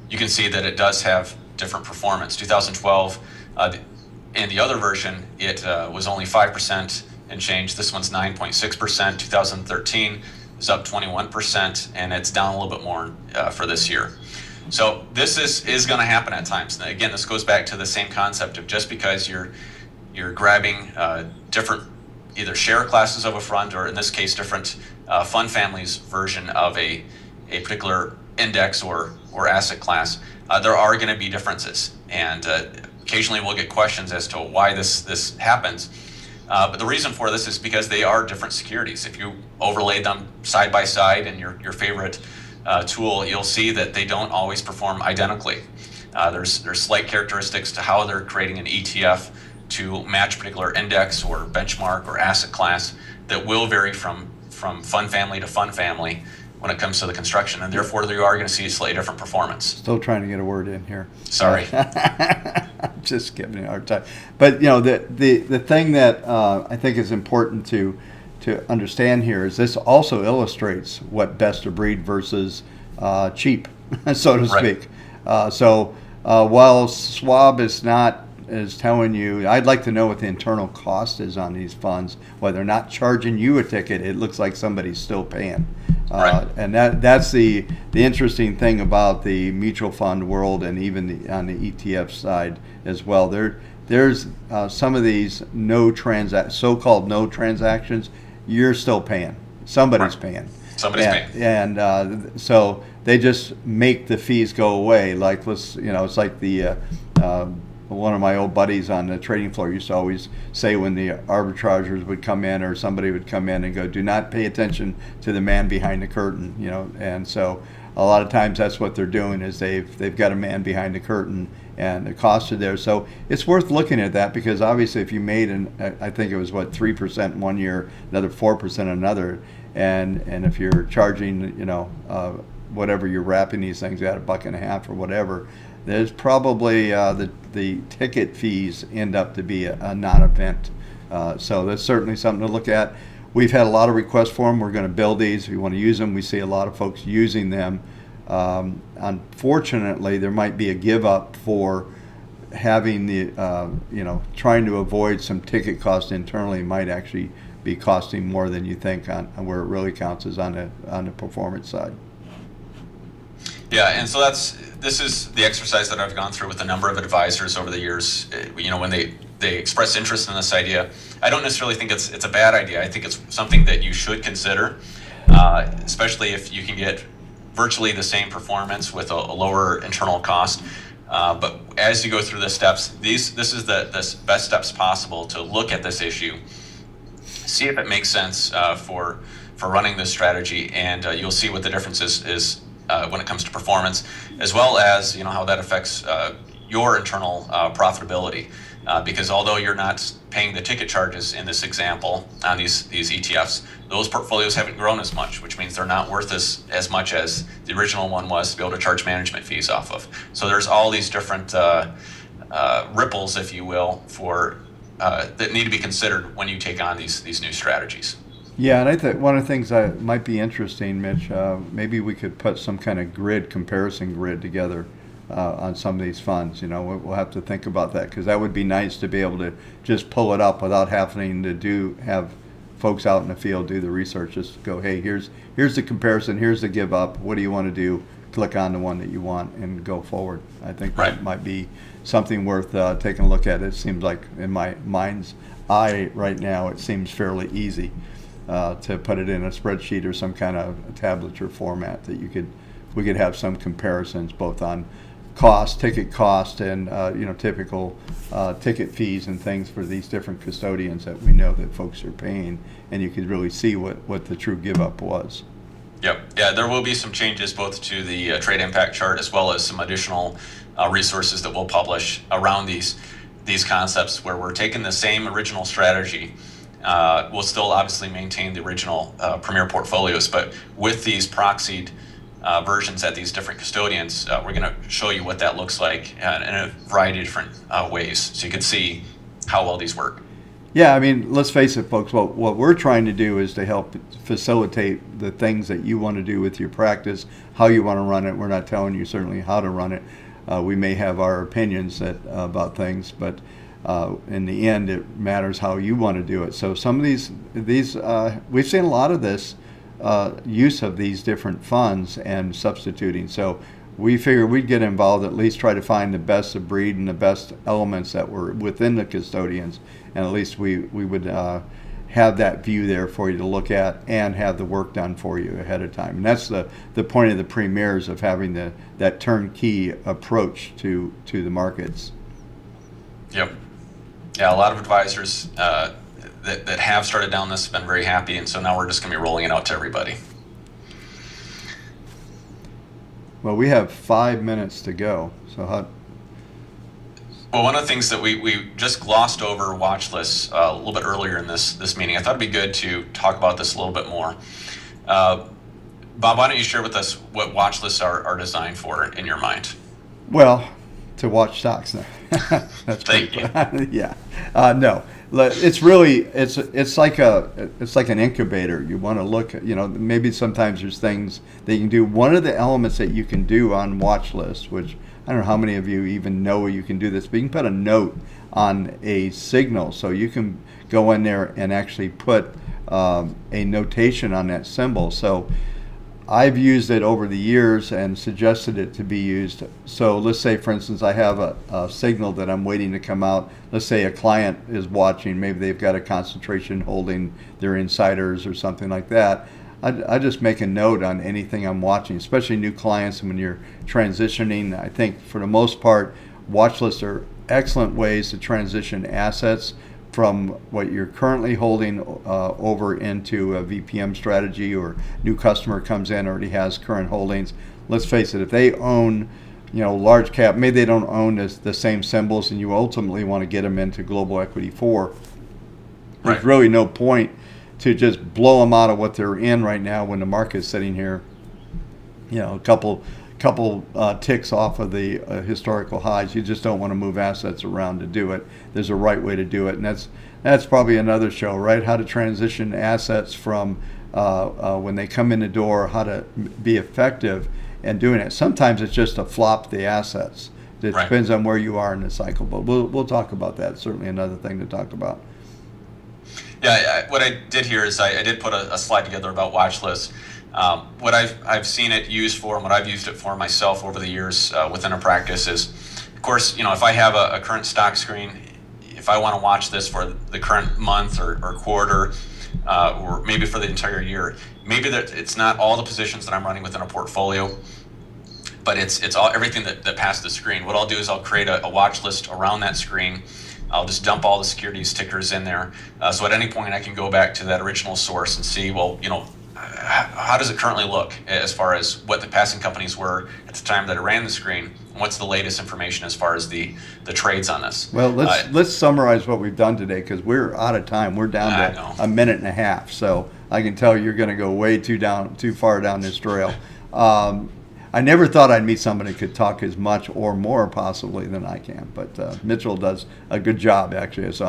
you can see that it does have different performance. 2012, in the other version, it was only 5% and change. This one's 9.6%. 2013 is up 21%, and it's down a little bit more for this year. So this is going to happen at times. Now, again, this goes back to the same concept of just because you're grabbing different either share classes of a fund, or in this case, different fund families version of a particular index or asset class, there are going to be differences. And occasionally we'll get questions as to why this happens. But the reason for this is because they are different securities. If you overlay them side by side in your favorite tool, you'll see that they don't always perform identically. There's slight characteristics to how they're creating an ETF to match a particular index or benchmark or asset class that will vary from fund family to fund family when it comes to the construction, and therefore you are going to see a slightly different performance. Still trying to get a word in here. Sorry. I'm just giving you a hard time. But the thing that I think is important to understand here is this also illustrates what best of breed versus cheap, so to speak. So while Schwab is telling you, I'd like to know what the internal cost is on these funds. While they're not charging you a ticket, it looks like somebody's still paying. And that's the interesting thing about the mutual fund world, and even on the ETF side as well. There's some of these so-called no transactions. You're still paying. Somebody's paying. Somebody's paying. And so they just make the fees go away. Like it's like the one of my old buddies on the trading floor used to always say when the arbitrageurs would come in or somebody would come in and go, do not pay attention to the man behind the curtain, and so a lot of times that's what they're doing is they've got a man behind the curtain and the costs are there. So it's worth looking at that, because obviously if you made I think it was 3% one year, another 4% another, and if you're charging whatever you're wrapping these things at $1.50 or whatever, there's probably the ticket fees end up to be a non-event. So that's certainly something to look at. We've had a lot of requests for them. We're going to build these. If you want to use them, we see a lot of folks using them. Unfortunately, there might be a give up for having the, trying to avoid some ticket cost internally might actually be costing more than you think on where it really counts is on the performance side. Yeah, and so this is the exercise that I've gone through with a number of advisors over the years. When they express interest in this idea, I don't necessarily think it's a bad idea. I think it's something that you should consider, especially if you can get virtually the same performance with a lower internal cost. But as you go through the steps, this is the best steps possible to look at this issue, see if it makes sense for running this strategy, and you'll see what the difference is when it comes to performance, as well as how that affects your internal profitability. Because although you're not paying the ticket charges in this example on these ETFs, those portfolios haven't grown as much, which means they're not worth as much as the original one was to be able to charge management fees off of. So there's all these different ripples, if you will, for that need to be considered when you take on these new strategies. Yeah, and I think one of the things that might be interesting, Mitch, maybe we could put some kind of comparison grid together on some of these funds. We'll have to think about that, because that would be nice to be able to just pull it up without having to have folks out in the field do the research. Just go, hey, here's the comparison, here's the give up. What do you want to do? Click on the one that you want and go forward. I think that might be something worth taking a look at. It seems like in my mind's eye right now, it seems fairly easy. To put it in a spreadsheet or some kind of a tablature format that we could have some comparisons both on ticket cost, and typical ticket fees and things for these different custodians that we know that folks are paying, and you could really see what the true give up was. Yep. Yeah, there will be some changes both to the trade impact chart as well as some additional resources that we'll publish around these concepts, where we're taking the same original strategy. We'll still obviously maintain the original Premier portfolios, but with these proxied versions at these different custodians. We're going to show you what that looks like in a variety of different ways, so you can see how well these work. Yeah, I mean, let's face it, folks. What we're trying to do is to help facilitate the things that you want to do with your practice, how you want to run it. We're not telling you certainly how to run it. We may have our opinions about things, but in the end, it matters how you want to do it. So some of these we've seen a lot of this use of these different funds and substituting. So we figured we'd get involved, at least try to find the best of breed and the best elements that were within the custodians, and at least we would have that view there for you to look at and have the work done for you ahead of time. And that's the point of the premieres, of having that turnkey approach to the markets. Yep. Yeah, a lot of advisors that have started down this have been very happy, and so now we're just going to be rolling it out to everybody. Well, we have 5 minutes to go. So Well, one of the things that we just glossed over watch lists a little bit earlier in this meeting. I thought it'd be good to talk about this a little bit more. Bob, why don't you share with us what watch lists are designed for in your mind? Well, to watch stocks. That's Thank you. Yeah. No. It's really it's like an incubator. You want to look, maybe sometimes there's things that you can do. One of the elements that you can do on watch lists, which I don't know how many of you even know you can do this, but you can put a note on a signal. So you can go in there and actually put a notation on that symbol. So I've used it over the years and suggested it to be used. So let's say, for instance, I have a signal that I'm waiting to come out. Let's say a client is watching. Maybe they've got a concentration holding their insiders or something like that. I just make a note on anything I'm watching, especially new clients. And when you're transitioning, I think for the most part, watch lists are excellent ways to transition assets from what you're currently holding over into a VPM strategy, or new customer comes in, already has current holdings. Let's face it, if they own large cap, maybe they don't own the same symbols, and you ultimately want to get them into Global Equity 4. There's really no point to just blow them out of what they're in right now when the market's sitting here, a couple ticks off of the historical highs. You just don't want to move assets around to do it. There's a right way to do it, and that's probably another show, right? How to transition assets from when they come in the door, how to be effective in doing it. Sometimes it's just to flop the assets. It depends on where you are in the cycle, but we'll talk about that. Certainly another thing to talk about. Yeah, what I did here is I did put a slide together about watch lists. What I've seen it used for, and what I've used it for myself over the years within a practice is, of course, if I have a current stock screen, if I want to watch this for the current month or quarter, or maybe for the entire year, maybe it's not all the positions that I'm running within a portfolio, but it's all everything that passed the screen. What I'll do is I'll create a watch list around that screen. I'll just dump all the securities tickers in there. So at any point I can go back to that original source and see, well, how does it currently look as far as what the passing companies were at the time that I ran the screen? What's the latest information as far as the trades on this? Well, let's summarize what we've done today, because we're out of time. We're down to a minute and a half. So I can tell you're going to go way too far down this trail. I never thought I'd meet somebody who could talk as much or more possibly than I can, but Mitchell does a good job, actually. So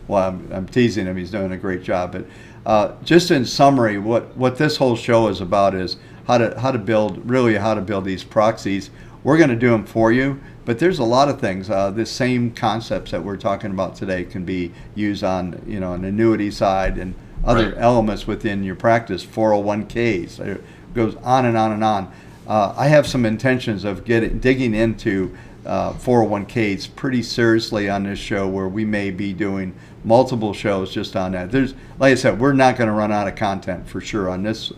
I'm teasing him. He's doing a great job. But just in summary, what this whole show is about is how to build these proxies. We're going to do them for you, but there's a lot of things. The same concepts that we're talking about today can be used on an annuity side and other elements within your practice, 401ks. It goes on and on and on. I have some intentions of digging into 401ks pretty seriously on this show, where we may be doing multiple shows just on that. Like I said, we're not going to run out of content for sure on this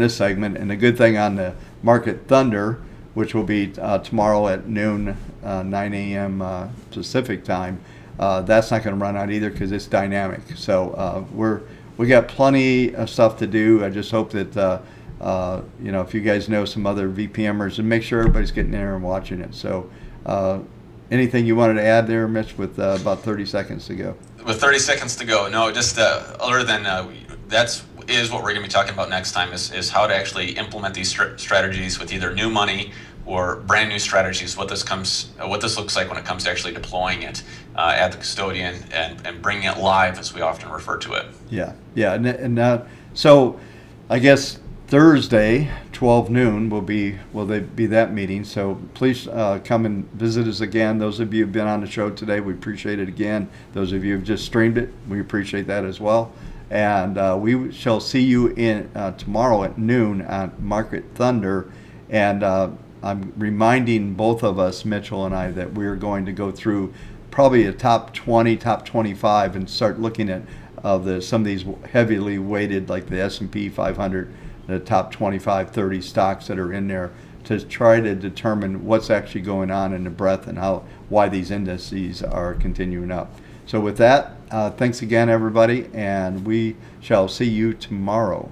segment. And the good thing on the Market Thunder, which will be tomorrow at noon, 9 a.m. Pacific time, that's not going to run out either, because it's dynamic. So we got plenty of stuff to do. I just hope that if you guys know some other VPMers, and make sure everybody's getting there and watching it. So anything you wanted to add there, Mitch, with about 30 seconds to go? With 30 seconds to go, no, just other than that's is what we're going to be talking about next time is how to actually implement these strategies with either new money or brand new strategies. What this looks like when it comes to actually deploying it at the custodian and bringing it live, as we often refer to it. Yeah, so I guess Thursday, 12 noon will be that meeting. So please come and visit us again. Those of you who've been on the show today, we appreciate it again. Those of you who've just streamed it, we appreciate that as well. And we shall see you in tomorrow at noon on Market Thunder. And I'm reminding both of us, Mitchell and I, that we're going to go through probably a top 20, top 25, and start looking at some of these heavily weighted, like the S&P 500, the top 25, 30 stocks that are in there, to try to determine what's actually going on in the breadth and why these indices are continuing up. So with that, thanks again, everybody, and we shall see you tomorrow.